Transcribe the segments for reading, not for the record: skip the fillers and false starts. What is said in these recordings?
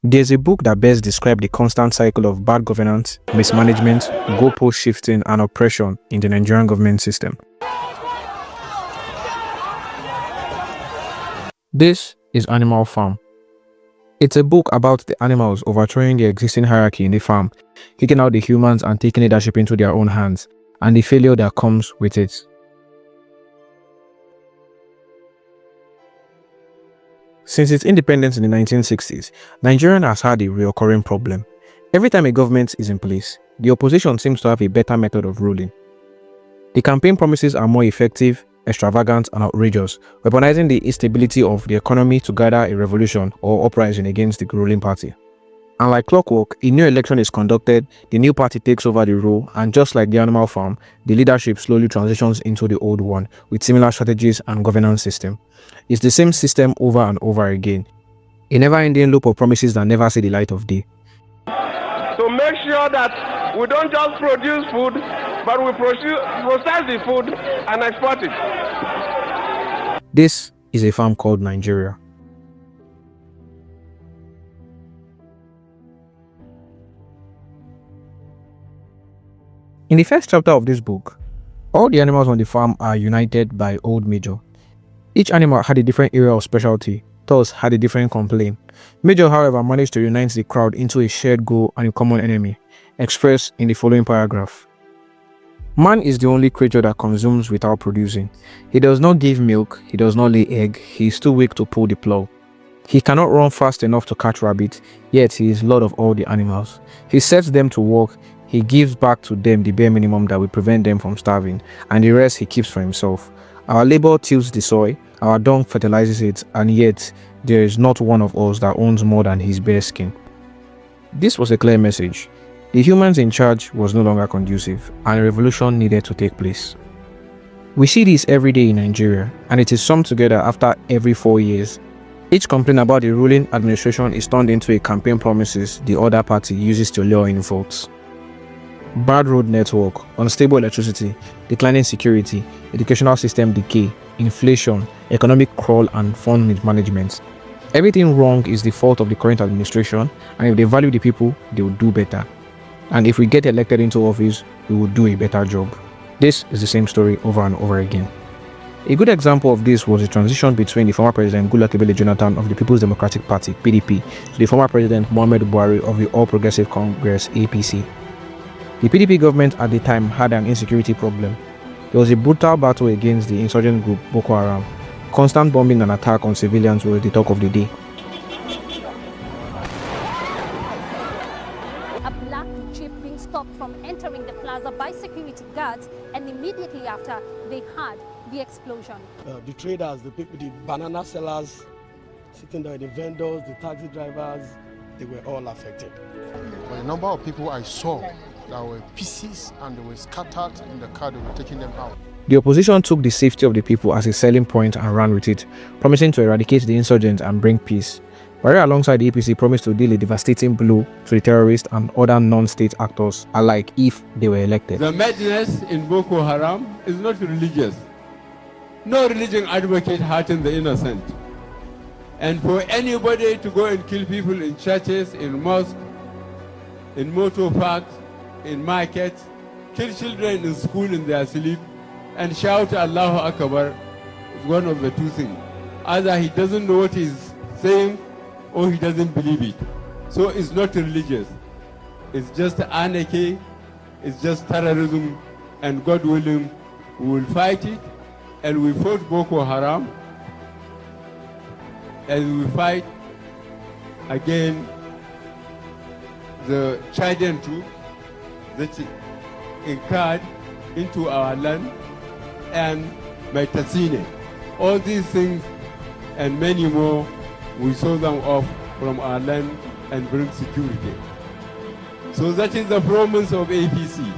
There's a book that best describes the constant cycle of bad governance, mismanagement, goalpost shifting, and oppression in the Nigerian government system. This is Animal Farm. It's a book about the animals overthrowing the existing hierarchy in the farm, kicking out the humans and taking leadership into their own hands, and the failure that comes with it. Since its independence in the 1960s, Nigeria has had a recurring problem. Every time a government is in place, the opposition seems to have a better method of ruling. The campaign promises are more effective, extravagant, and outrageous, weaponizing the instability of the economy to gather a revolution or uprising against the ruling party. And like clockwork, a new election is conducted, the new party takes over the role, and just like the Animal Farm, the leadership slowly transitions into the old one with similar strategies and governance system. It's the same system over and over again, a never-ending loop of promises that never see the light of day. To make sure that we don't just produce food, but we process the food and export it. This is a farm called Nigeria. In the first chapter of this book, all the animals on the farm are united by Old Major. Each animal had a different area of specialty, thus had a different complaint. Major, however, managed to unite the crowd into a shared goal and a common enemy, expressed in the following paragraph. Man is the only creature that consumes without producing. He does not give milk, he does not lay egg, he is too weak to pull the plow. He cannot run fast enough to catch rabbit, yet he is lord of all the animals. He sets them to work, he gives back to them the bare minimum that will prevent them from starving, and the rest he keeps for himself. Our labor tills the soil, our dung fertilizes it, and yet there is not one of us that owns more than his bare skin. This was a clear message. The humans in charge was no longer conducive, and a revolution needed to take place. We see this every day in Nigeria, and it is summed together after every 4 years. Each complaint about the ruling administration is turned into a campaign promises the other party uses to lure in votes. Bad road network, unstable electricity, declining security, educational system decay, inflation, economic crawl, and fund mismanagement. Everything wrong is the fault of the current administration, and if they value the people, they will do better. And if we get elected into office, we will do a better job. This is the same story over and over again. A good example of this was the transition between the former President Goodluck Ebele Jonathan of the People's Democratic Party (PDP) to the former President Muhammadu Buhari of the All Progressive Congress (APC). The PDP government at the time had an insecurity problem. There was a brutal battle against the insurgent group Boko Haram. Constant bombing and attack on civilians was the talk of the day. A black jeep being stopped from entering the plaza by security guards, and immediately after they had the explosion. The traders, the people, the banana sellers, sitting there, the vendors, the taxi drivers, they were all affected. The number of people I saw that were pieces and they were scattered in the car, they were taking them out. The opposition took the safety of the people as a selling point and ran with it, promising to eradicate the insurgents and bring peace. Buhari alongside the APC promised to deal a devastating blow to the terrorists and other non-state actors alike if they were elected. The madness in Boko Haram is not religious. No religion advocates hurting the innocent. And for anybody to go and kill people in churches, in mosques, in motor parks, in markets, kill children in school in their sleep, and shout Allahu Akbar is one of the two things. Either he doesn't know what he's saying or he doesn't believe it. So it's not religious. It's just anarchy, it's just terrorism, and God willing, we will fight it, and we fought Boko Haram, and we fight again the Chadian troop that incurred into our land and Maitasine. All these things and many more, we saw them off from our land and bring security. So that is the promise of APC,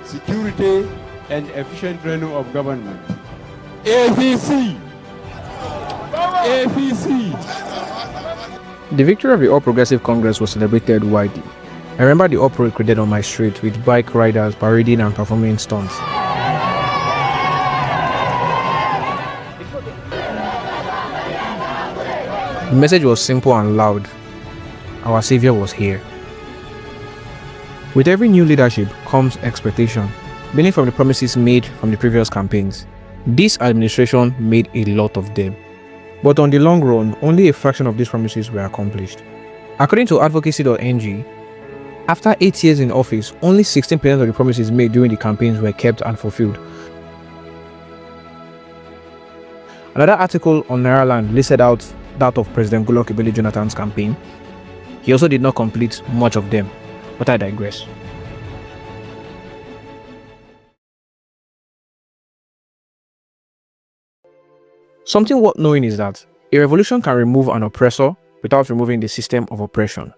security and efficient running of government. APC! APC! The victory of the All Progressive Congress was celebrated widely. I remember the uproar created on my street with bike riders parading and performing stunts. The message was simple and loud. our savior was here. With every new leadership comes expectation, building from the promises made from the previous campaigns. This administration made a lot of them, but on the long run, only a fraction of these promises were accomplished. According to advocacy.ng, after 8 years in office, only 16% of the promises made during the campaigns were kept and fulfilled. Another article on Nairaland listed out that of President Goodluck Ebele Jonathan's campaign. He also did not complete much of them, but I digress. Something worth knowing is that a revolution can remove an oppressor without removing the system of oppression.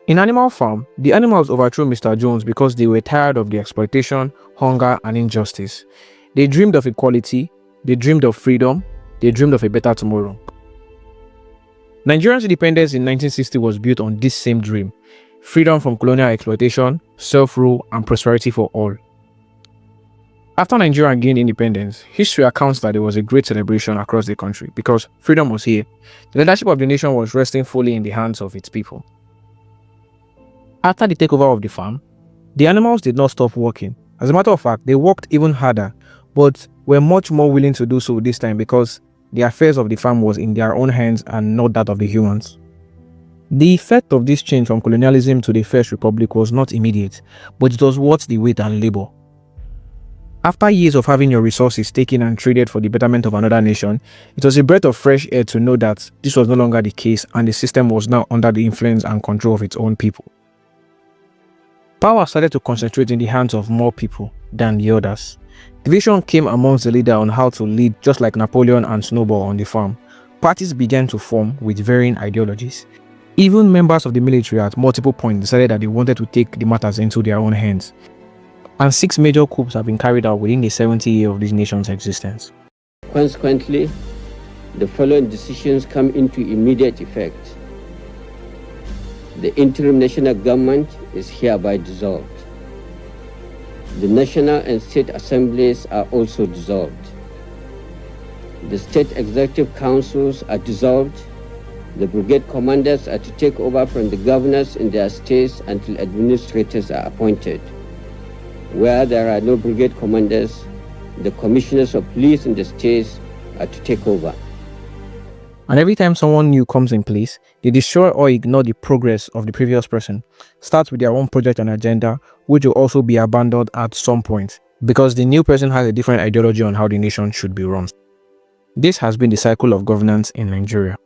In Animal Farm, the animals overthrew Mr. Jones because they were tired of the exploitation, hunger, and injustice. They dreamed of equality, they dreamed of freedom, they dreamed of a better tomorrow. Nigeria's independence in 1960 was built on this same dream: freedom from colonial exploitation, self-rule, and prosperity for all. After Nigeria gained independence, history accounts that there was a great celebration across the country because freedom was here. The leadership of the nation was resting fully in the hands of its people. After the takeover of the farm, the animals did not stop working. As a matter of fact, they worked even harder, but were much more willing to do so this time because the affairs of the farm was in their own hands and not that of the humans. The effect of this change from colonialism to the First Republic was not immediate, but it was worth the wait and labor. After years of having your resources taken and traded for the betterment of another nation, it was a breath of fresh air to know that this was no longer the case and the system was now under the influence and control of its own people. Power started to concentrate in the hands of more people than the others. Division came amongst the leader on how to lead, just like Napoleon and Snowball on the farm. Parties began to form with varying ideologies. Even members of the military at multiple points decided that they wanted to take the matters into their own hands. And 6 major coups have been carried out within the 70 years of this nation's existence. Consequently, the following decisions come into immediate effect. The interim national government is hereby dissolved. The national and state assemblies are also dissolved. The state executive councils are dissolved. The brigade commanders are to take over from the governors in their states until administrators are appointed. Where there are no brigade commanders, the commissioners of police in the states are to take over. And every time someone new comes in place, they destroy or ignore the progress of the previous person, start with their own project and agenda, which will also be abandoned at some point, because the new person has a different ideology on how the nation should be run. This has been the cycle of governance in Nigeria.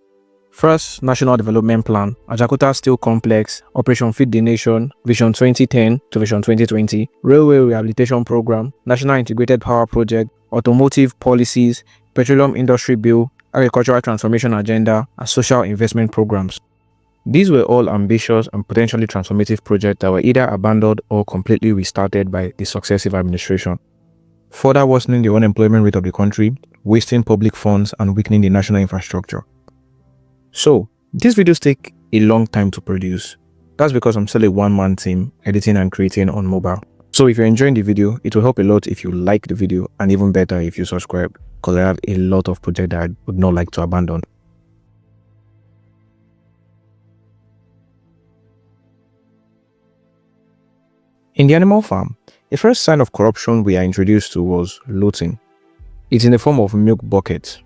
First, National Development Plan, Ajakuta Steel Complex, Operation Feed the Nation, Vision 2010 to Vision 2020, Railway Rehabilitation Program, National Integrated Power Project, Automotive Policies, Petroleum Industry Bill, Agricultural Transformation Agenda, and Social Investment Programs. These were all ambitious and potentially transformative projects that were either abandoned or completely restarted by the successive administration, further worsening the unemployment rate of the country, wasting public funds, and weakening the national infrastructure. So, these videos take a long time to produce. That's because I'm still a one-man team editing and creating on mobile. So if you're enjoying the video, it will help a lot if you like the video, and even better if you subscribe, because I have a lot of projects that I would not like to abandon. In the animal farm, the first sign of corruption we are introduced to was looting. It's in the form of milk buckets.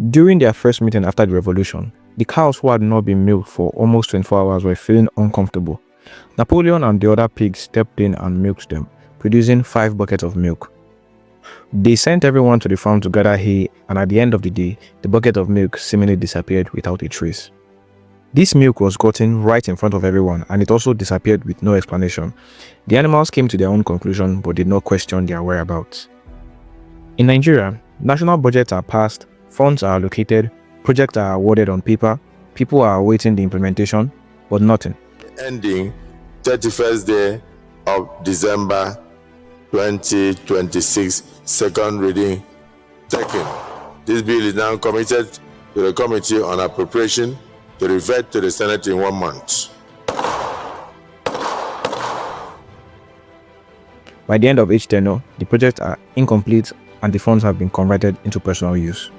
During their first meeting after the revolution, the cows who had not been milked for almost 24 hours were feeling uncomfortable. Napoleon and the other pigs stepped in and milked them, producing 5 buckets of milk. They sent everyone to the farm to gather hay, and at the end of the day, the bucket of milk seemingly disappeared without a trace. This milk was gotten right in front of everyone, and it also disappeared with no explanation. The animals came to their own conclusion but did not question their whereabouts. In Nigeria, national budgets are passed, funds are allocated, projects are awarded on paper, people are awaiting the implementation, but nothing. Ending 31st day of December 2026, second reading taken. This bill is now committed to the Committee on Appropriation to revert to the Senate in 1 month. By the end of each tenure, the projects are incomplete and the funds have been converted into personal use.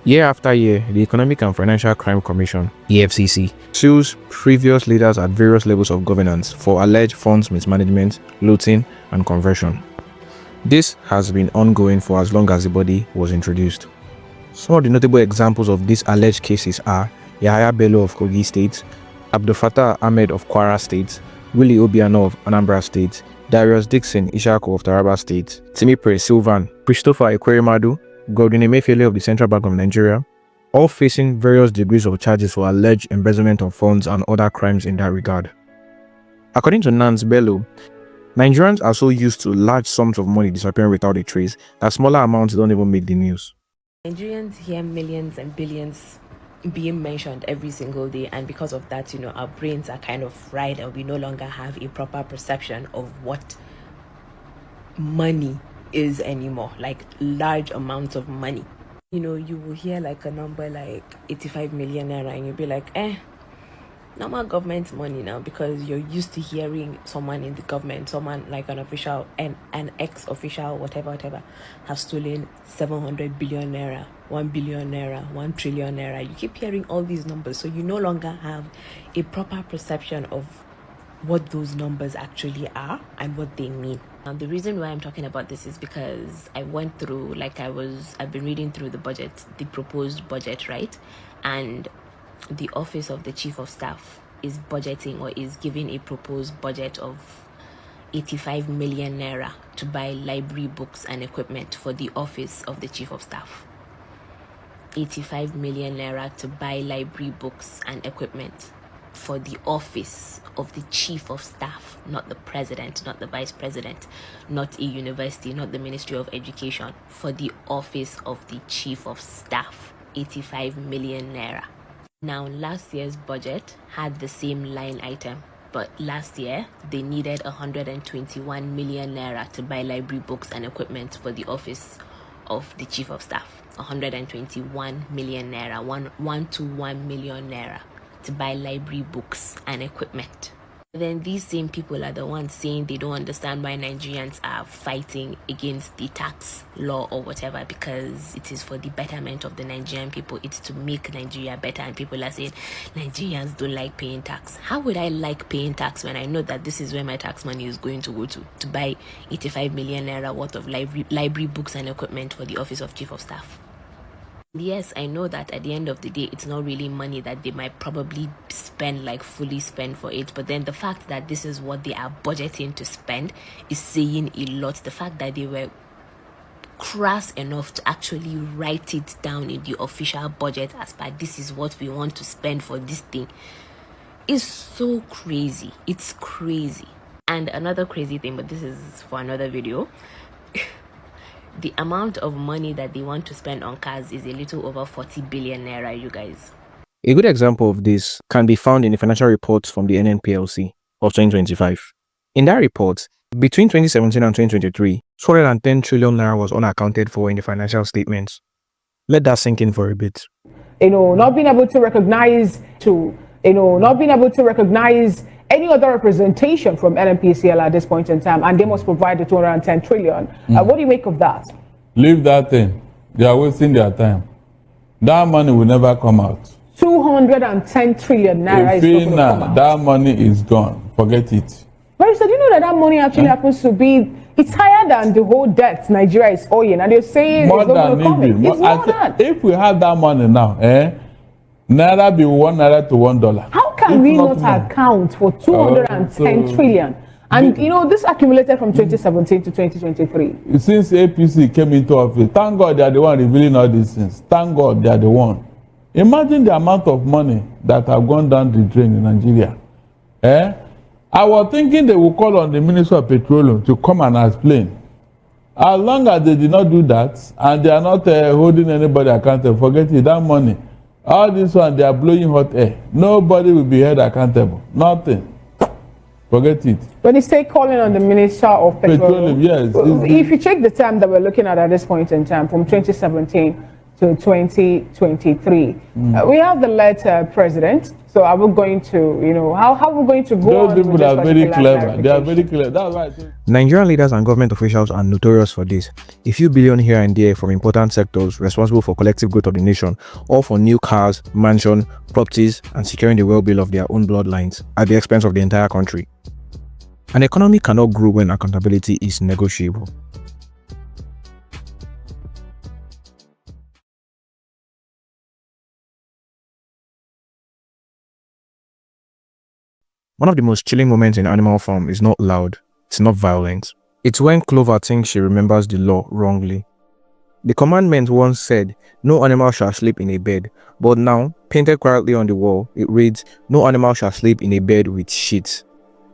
Year after year, the Economic and Financial Crime Commission (EFCC) sues previous leaders at various levels of governance for alleged funds mismanagement, looting, and conversion. This has been ongoing for as long as the body was introduced. Some of the notable examples of these alleged cases are Yahaya Bello of Kogi State, Abdul Fattah Ahmed of Kwara State, Willie Obiano of Anambra State, Darius Dixon Ishaku of Taraba State, Timipre Sylvan, Christopher Ekweremadu, Godwin Emefiele of the Central Bank of Nigeria, all facing various degrees of charges for alleged embezzlement of funds and other crimes in that regard. According to Nance Bello, Nigerians are so used to large sums of money disappearing without a trace that smaller amounts don't even make the news. Nigerians hear millions and billions being mentioned every single day, and because of that, our brains are kind of fried and we no longer have a proper perception of what money is anymore, like large amounts of money. You will hear like a number like 85 million naira and you'll be like, normal government money now, because you're used to hearing someone in the government, someone like an official and an ex-official, whatever, has stolen 700 billion naira, 1 billion naira, 1 trillion naira. You keep hearing all these numbers, so you no longer have a proper perception of what those numbers actually are and what they mean. The reason why I'm talking about this is because I went through, I've been reading through the budget, the proposed budget, right? And the office of the chief of staff is budgeting or is giving a proposed budget of 85 million naira to buy library books and equipment for the office of the chief of staff. 85 million naira to buy library books and equipment for the office of the chief of staff, not the president, not the vice president, not a university, not the Ministry of Education, for the office of the chief of staff. 85 million naira. Now, last year's budget had the same line item, but last year they needed 121 million naira to buy library books and equipment for the office of the chief of staff. 121 million naira, 121 million naira to buy library books and equipment. Then these same people are the ones saying they don't understand why Nigerians are fighting against the tax law or whatever, because it is for the betterment of the Nigerian people. It's to make Nigeria better, and people are saying Nigerians don't like paying tax. How would I like paying tax when I know that this is where my tax money is going to go to buy 85 million naira worth of library books and equipment for the office of chief of staff? Yes, I know that at the end of the day, it's not really money that they might probably fully spend for it. But then the fact that this is what they are budgeting to spend is saying a lot. The fact that they were crass enough to actually write it down in the official budget as per this is what we want to spend for this thing is so crazy. It's crazy. And another crazy thing, but this is for another video. The amount of money that they want to spend on cars is a little over 40 billion naira, you guys. A good example of this can be found in the financial reports from the NNPLC of 2025. In that report, between 2017 and 2023, 210 trillion naira was unaccounted for in the financial statements. Let that sink in for a bit. Not being able to recognize any other representation from NNPCL at this point in time, and they must provide the 210 trillion. What do you make of that? Leave that thing. They are wasting their time. That money will never come out. 210 trillion naira is not going to come out. That money is gone. Forget it. But so do you know that money actually happens to be, it's higher than the whole debt Nigeria is owing, and they're saying more it's not going to come in. It's more than. If we have that money now, naira be $1 to $1. How can we not account for 210 trillion? And this accumulated from 2017 to 2023. Since APC came into office, thank God they are the one revealing all these things. Thank God they are the one. Imagine the amount of money that have gone down the drain in Nigeria. I was thinking they will call on the Minister of Petroleum to come and explain. As long as they did not do that, and they are not holding anybody accountable, forget it, that money. All this one, they are blowing hot air. Nobody will be held accountable. Nothing. Forget it. When you say calling on the Minister of Petroleum, yes. If you check the time that we're looking at this point in time, from 2017 to 2023, we have the letter President So are we going to, how are we going to go Those on people with this are very particular clever. They are very clarification? clever. That's why I think Nigerian leaders and government officials are notorious for this. A few billion here and there from important sectors responsible for collective growth of the nation, all for new cars, mansion, properties, and securing the well-being of their own bloodlines at the expense of the entire country. An economy cannot grow when accountability is negotiable. One of the most chilling moments in Animal Farm is not loud, it's not violent. It's when Clover thinks she remembers the law wrongly. The commandment once said, no animal shall sleep in a bed, but now, painted quietly on the wall, it reads, no animal shall sleep in a bed with sheets.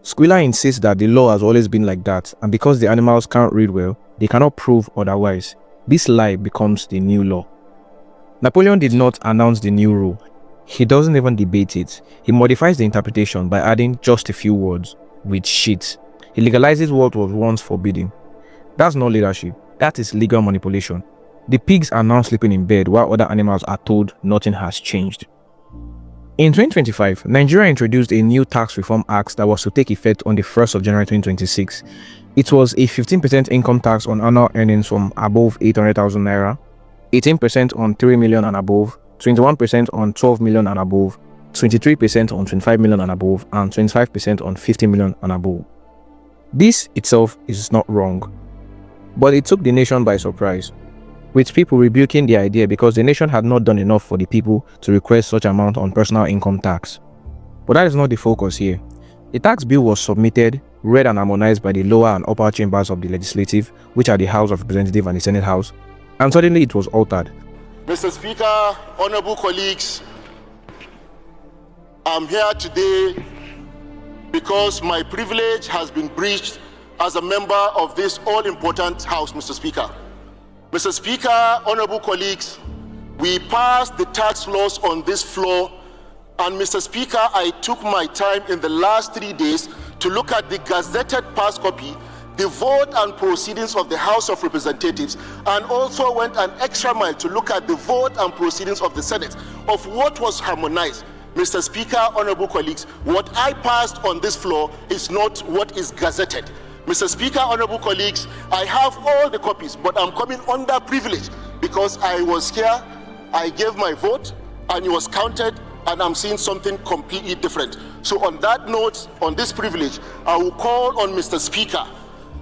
Squilla insists that the law has always been like that, and because the animals can't read well, they cannot prove otherwise. This lie becomes the new law. Napoleon did not announce the new rule. He doesn't even debate it. He modifies the interpretation by adding just a few words, with sheets. He legalizes what was once forbidden. That's not leadership, that is legal manipulation. The pigs are now sleeping in bed while other animals are told nothing has changed. In 2025, Nigeria introduced a new tax reform act that was to take effect on the 1st of January 2026. It was a 15% income tax on annual earnings from above 800,000 naira, 18% on 3 million and above, 21% on 12 million and above, 23% on 25 million and above, and 25% on 50 million and above. This itself is not wrong, but it took the nation by surprise, with people rebuking the idea because the nation had not done enough for the people to request such amount on personal income tax. But that is not the focus here. The tax bill was submitted, read and harmonized by the lower and upper chambers of the legislative, which are the House of Representatives and the Senate House, and suddenly it was altered. Mr. Speaker, honorable colleagues, I'm here today because my privilege has been breached as a member of this all-important House, Mr. Speaker. Mr. Speaker, honorable colleagues, we passed the tax laws on this floor, and Mr. Speaker, I took my time in the last 3 days to look at the gazetted past copy, the vote and proceedings of the House of Representatives, and also went an extra mile to look at the vote and proceedings of the Senate of what was harmonized. Mr. Speaker, honorable colleagues, what I passed on this floor is not what is gazetted. Mr. Speaker, honorable colleagues, I have all the copies, but I'm coming under privilege because I was here, I gave my vote, and it was counted, and I'm seeing something completely different. So on that note, on this privilege, I will call on Mr. Speaker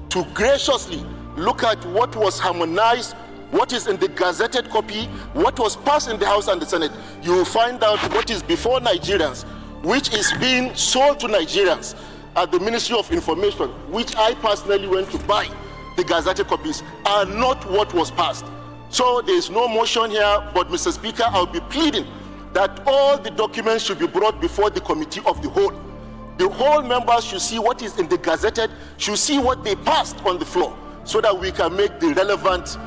to graciously look at what was harmonized, what is in the gazetted copy, what was passed in the House and the Senate. You will find out what is before Nigerians, which is being sold to Nigerians at the Ministry of Information, which I personally went to buy the gazetted copies, are not what was passed. So there is no motion here, but Mr. Speaker, I'll be pleading that all the documents should be brought before the committee of the whole. The whole members should see what is in the gazetted, should see what they passed on the floor, so that we can make the relevant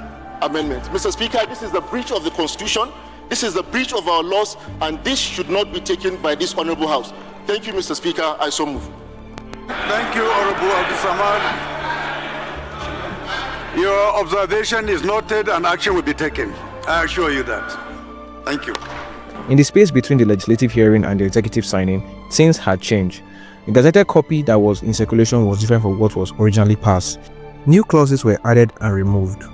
amendments. Mr. Speaker, this is the breach of the Constitution, this is the breach of our laws, and this should not be taken by this honorable House. Thank you, Mr. Speaker. I so move. Thank you, Honorable Abdul Samad. Your observation is noted and action will be taken. I assure you that. Thank you. In the space between the legislative hearing and the executive signing, things had changed. The gazetted copy that was in circulation was different from what was originally passed. New clauses were added and removed,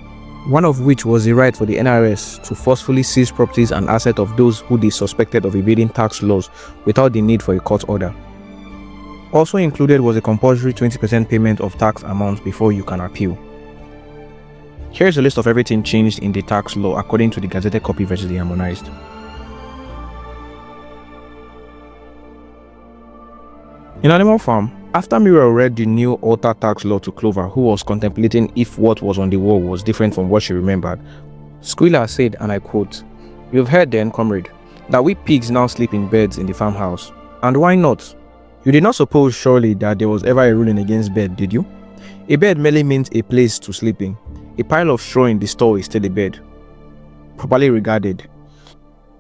one of which was the right for the NRS to forcefully seize properties and assets of those who they suspected of evading tax laws without the need for a court order. Also included was a compulsory 20% payment of tax amounts before you can appeal. Here's a list of everything changed in the tax law according to the gazetted copy versus the harmonized. In Animal Farm, after Muriel read the new altered tax law to Clover, who was contemplating if what was on the wall was different from what she remembered, Squilla said, and I quote, "You've heard then, comrade, that we pigs now sleep in beds in the farmhouse. And why not? You did not suppose surely that there was ever a ruling against bed, did you? A bed merely means a place to sleep in. A pile of straw in the store is still a bed, properly regarded.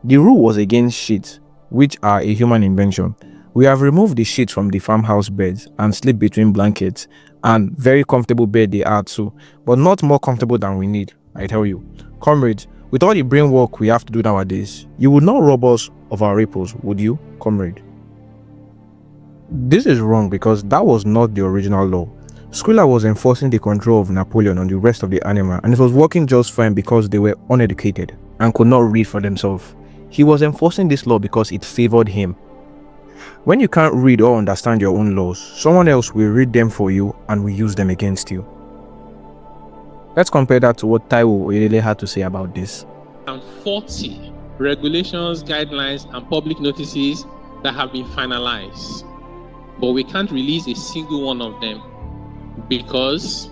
The rule was against sheets, which are a human invention. We have removed the sheets from the farmhouse beds and sleep between blankets, and very comfortable bed they are too, but not more comfortable than we need, I tell you. Comrades, with all the brain work we have to do nowadays, you would not rob us of our repos, would you, comrade?" This is wrong because that was not the original law. Scrilla was enforcing the control of Napoleon on the rest of the animal, and it was working just fine because they were uneducated and could not read for themselves. He was enforcing this law because it favored him. When you can't read or understand your own laws, someone else will read them for you and will use them against you. Let's compare that to what Taiwo Oyedele had to say about this. And 40 regulations, guidelines, and public notices that have been finalized, but we can't release a single one of them because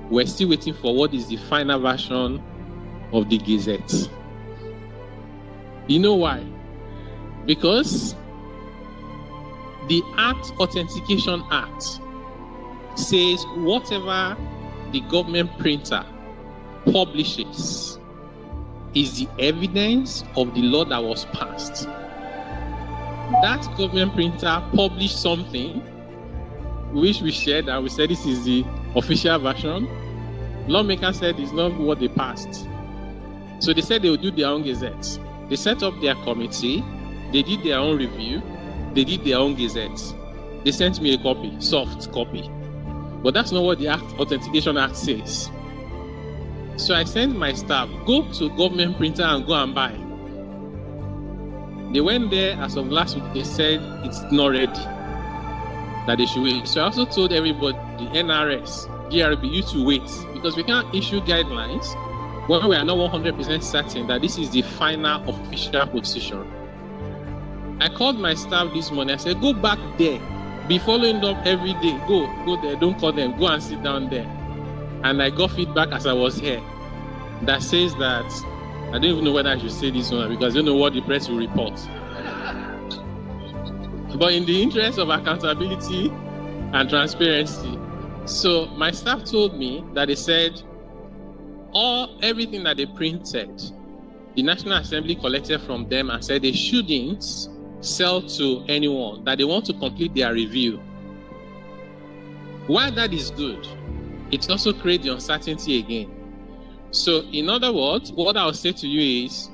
we're still waiting for what is the final version of the Gazette. You know why? Because the Act Authentication Act says whatever the government printer publishes is the evidence of the law that was passed. That government printer published something which we shared, and we said this is the official version. Lawmakers said it's not what they passed. So they said they would do their own gazette. They set up their committee, they did their own review, they did their own gazette. They sent me a copy, soft copy. But that's not what the Authentication Act says. So I sent my staff, go to government printer and go and buy. They went there as of last week, they said it's not ready, that they should wait. So I also told everybody, the NRS, GRB, you to wait, because we can't issue guidelines when we are not 100% certain that this is the final official position. I called my staff this morning, I said, go back there, be following up every day, go there, don't call them, go and sit down there. And I got feedback as I was here that says that, I don't even know whether I should say this one because I don't know what the press will report. But in the interest of accountability and transparency, so my staff told me that they said everything that they printed, the National Assembly collected from them and said they shouldn't sell to anyone, that they want to complete their review. While that is good, it also creates the uncertainty again. So in other words, what I'll say to you is,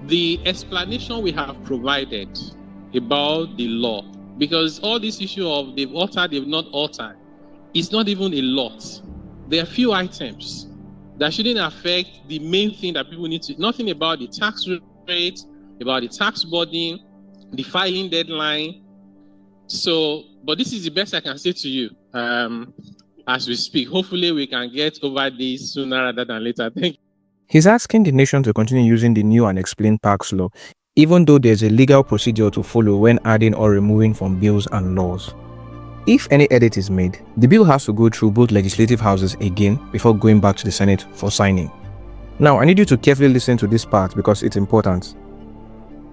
the explanation we have provided about the law, because all this issue of they've altered, they've not altered, it's not even a lot. There are few items that shouldn't affect the main thing that people need to, nothing about the tax rate, about the tax burden, the filing deadline. So, but this is the best I can say to you as we speak. Hopefully we can get over this sooner rather than later. Thank you. He's asking the nation to continue using the new and explained tax law, even though there's a legal procedure to follow when adding or removing from bills and laws. If any edit is made, the bill has to go through both legislative houses again before going back to the Senate for signing. Now, I need you to carefully listen to this part because it's important.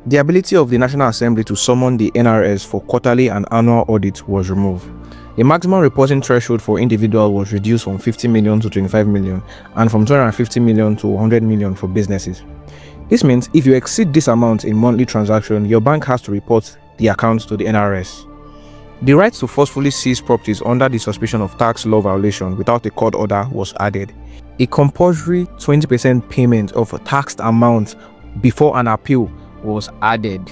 The ability of the National Assembly to summon the NRS for quarterly and annual audits was removed. The maximum reporting threshold for individuals was reduced from 50 million to 25 million and from 250 million to 100 million for businesses. This means if you exceed this amount in monthly transaction, your bank has to report the accounts to the NRS. The right to forcefully seize properties under the suspicion of tax law violation without a court order was added. A compulsory 20% payment of a taxed amount before an appeal was added.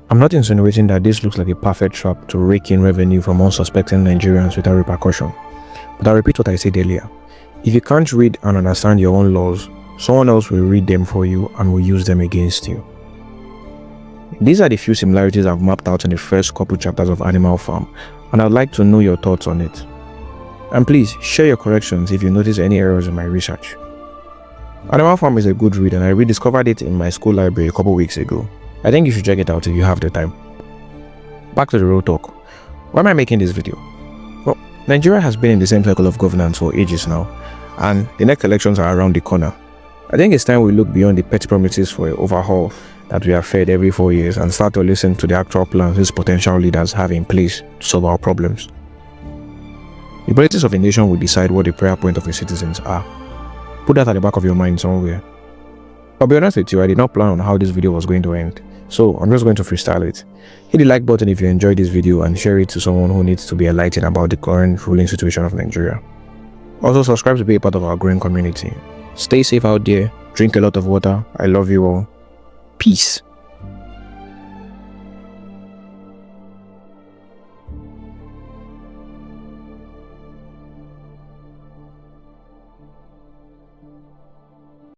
I'm not insinuating that this looks like a perfect trap to rake in revenue from unsuspecting Nigerians without repercussion. But I repeat what I said earlier. If you can't read and understand your own laws, someone else will read them for you and will use them against you. These are the few similarities I've mapped out in the first couple chapters of Animal Farm, and I'd like to know your thoughts on it. And please share your corrections if you notice any errors in my research. Animal Farm is a good read and I rediscovered it in my school library a couple weeks ago. I think you should check it out if you have the time. Back to the real talk. Why am I making this video? Well, Nigeria has been in the same cycle of governance for ages now, and the next elections are around the corner. I think it's time we look beyond the petty promises for an overhaul that we are fed every 4 years and start to listen to the actual plans these potential leaders have in place to solve our problems. The politics of a nation will decide what the prayer point of its citizens are. Put that at the back of your mind somewhere. I'll be honest with you, I did not plan on how this video was going to end, so I'm just going to freestyle it. Hit the like button if you enjoyed this video and share it to someone who needs to be enlightened about the current ruling situation of Nigeria. Also subscribe to be a part of our growing community. Stay safe out there, drink a lot of water, I love you all. Peace.